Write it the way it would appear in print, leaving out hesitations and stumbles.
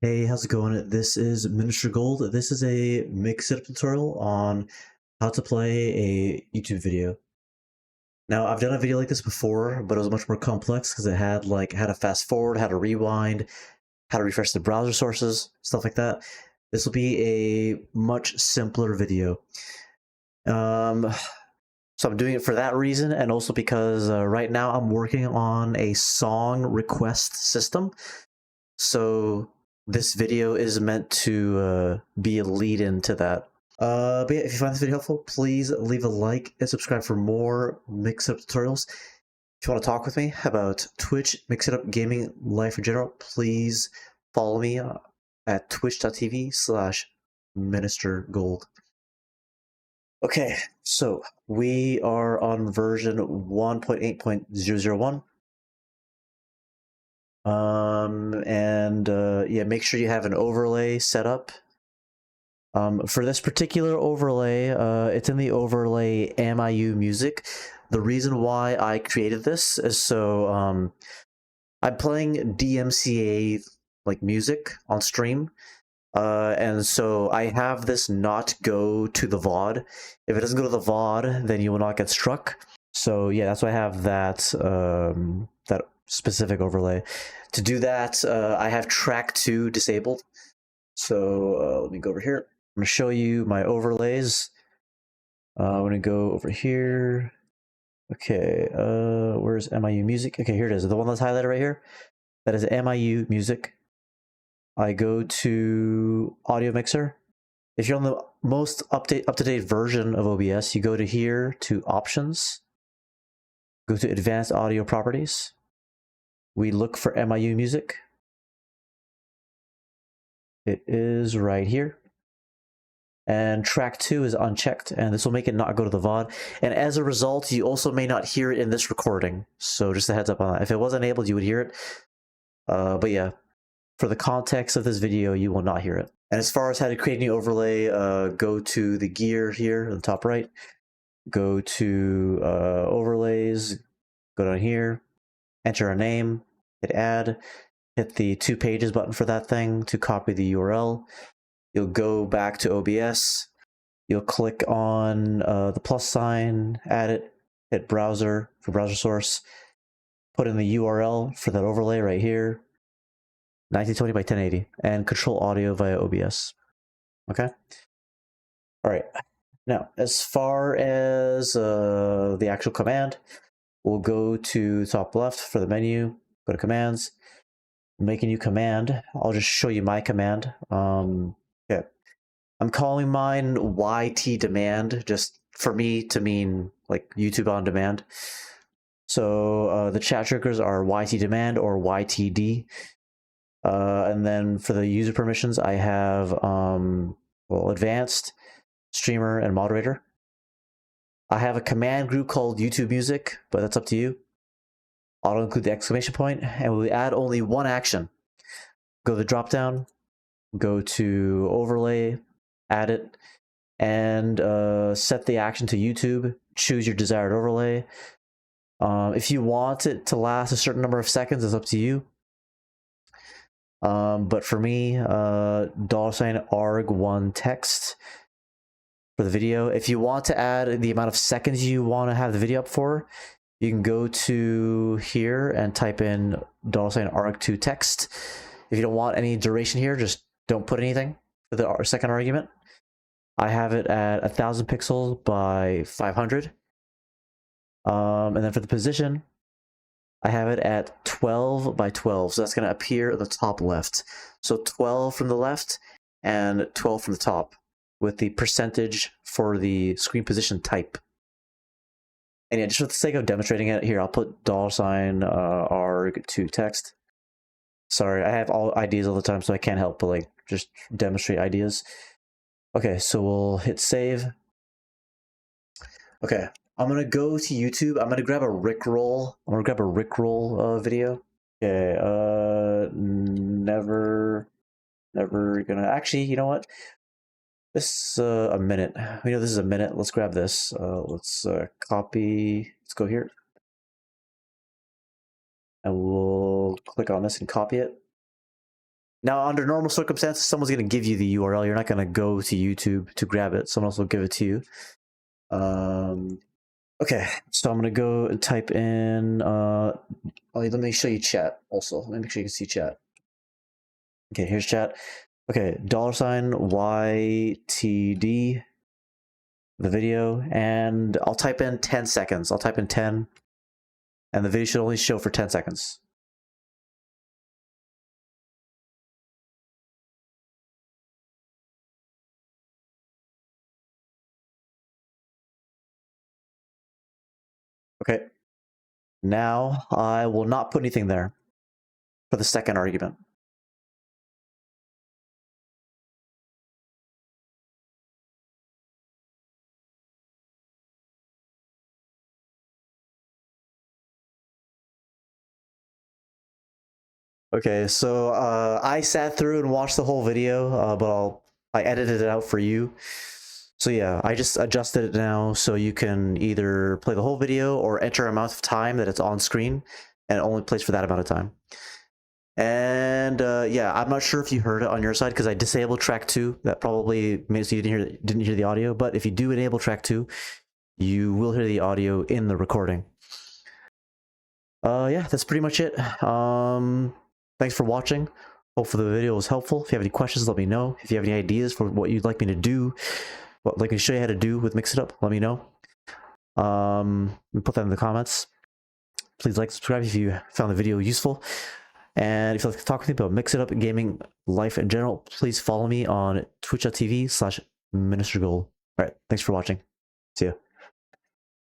Hey, how's it going? This is Minister Gold. This is a mix setup tutorial on how to play a YouTube video. Now, I've done a video like this before, but it was much more complex because it had how to fast forward, how to rewind, how to refresh the browser sources, stuff like that. This will be a much simpler video. So I'm doing it for that reason, and also because right now I'm working on a song request system. So this video is meant to be a lead into that. But yeah, if you find this video helpful, please leave a like and subscribe for more mix-up tutorials. If you want to talk with me about Twitch, mix-it-up, gaming, life in general, please follow me at twitch.tv/ministergold. Okay, so we are on version 1.8.001. Yeah, make sure you have an overlay set up. For this particular overlay, it's in the overlay MIU music. The reason why I created this is so I'm playing DMCA like music on stream, and so I have this not go to the VOD. If it doesn't go to the VOD, then you will not get struck. So yeah, that's why I have that that specific overlay. To do that, I have track 2 disabled. So let me go over here. I'm going to show you my overlays. I'm going to go over here. Okay, where's MIU music? Okay, here it is. The one that's highlighted right here. That is MIU music. I go to audio mixer. If you're on the most up-to-date version of OBS, you go to here to options. Go to advanced audio properties. We look for MIU music. It is right here. And track 2 is unchecked, and this will make it not go to the VOD. And as a result, you also may not hear it in this recording. So just a heads up on that. If it was enabled, you would hear it. But yeah, for the context of this video, you will not hear it. And as far as how to create a new overlay, go to the gear here on the top right. Go to overlays. Go down here. Enter a name. Hit add. Hit the 2 pages button for that thing to copy the URL. You'll go back to OBS. You'll click on the plus sign, add it, hit browser for browser source, put in the URL for that overlay right here, 1920 by 1080, and control audio via OBS. Okay? All right. Now, as far as the actual command, we'll go to top left for the menu, go to commands, make a new command. I'll just show you my command. Okay. I'm calling mine YT demand, just for me to mean like YouTube on demand. So the chat triggers are YT demand or YTD. And then for the user permissions, I have advanced, streamer, and moderator. I have a command group called YouTube music, but that's up to you. I'll include the exclamation point, and we'll add only one action. Go to the drop down, go to overlay, add it, and set the action to YouTube. Choose your desired overlay. If you want it to last a certain number of seconds, it's up to you. But for me, $arg1 text for the video. If you want to add the amount of seconds you want to have the video up for, you can go to here and type in $arg2 text. If you don't want any duration here, just don't put anything for the second argument. I have it at 1000 pixels by 500. And then for the position, I have it at 12 by 12. So that's going to appear at the top left. So 12 from the left and 12 from the top with the percentage for the screen position type. And yeah, just for the sake of demonstrating it here, I'll put $arg2 text. Sorry, I have all ideas all the time, so I can't help but like just demonstrate ideas. Okay, so we'll hit save. Okay, I'm gonna go to YouTube. I'm gonna grab a Rickroll. I'm gonna grab a Rickroll video. Okay, never gonna. Actually, you know what? This is a minute. We know this is a minute. Let's grab this. Let's copy. Let's go here. And we'll click on this and copy it. Now, under normal circumstances, someone's going to give you the URL. You're not going to go to YouTube to grab it. Someone else will give it to you. Okay, so I'm going to go and type in... let me show you chat also. Let me make sure you can see chat. Okay, here's chat. Okay, $YTD, the video, and I'll type in 10 seconds. I'll type in 10, and the video should only show for 10 seconds. Okay, now I will not put anything there for the second argument. Okay, so I sat through and watched the whole video, but I edited it out for you. So yeah, I just adjusted it now so you can either play the whole video or enter amount of time that it's on screen, and it only plays for that amount of time. And yeah, I'm not sure if you heard it on your side because I disabled track 2. That probably means you didn't hear the audio, but if you do enable track 2, you will hear the audio in the recording. Yeah, that's pretty much it. Thanks for watching. Hopefully the video was helpful. If you have any questions, let me know. If you have any ideas for what you'd like me to do, what like to show you how to do with Mix It Up, let me know. Put that in the comments. Please like, subscribe if you found the video useful. And if you'd like to talk with me about Mix It Up, gaming, life in general, please follow me on twitch.tv/ministergoal. All right, thanks for watching. See ya.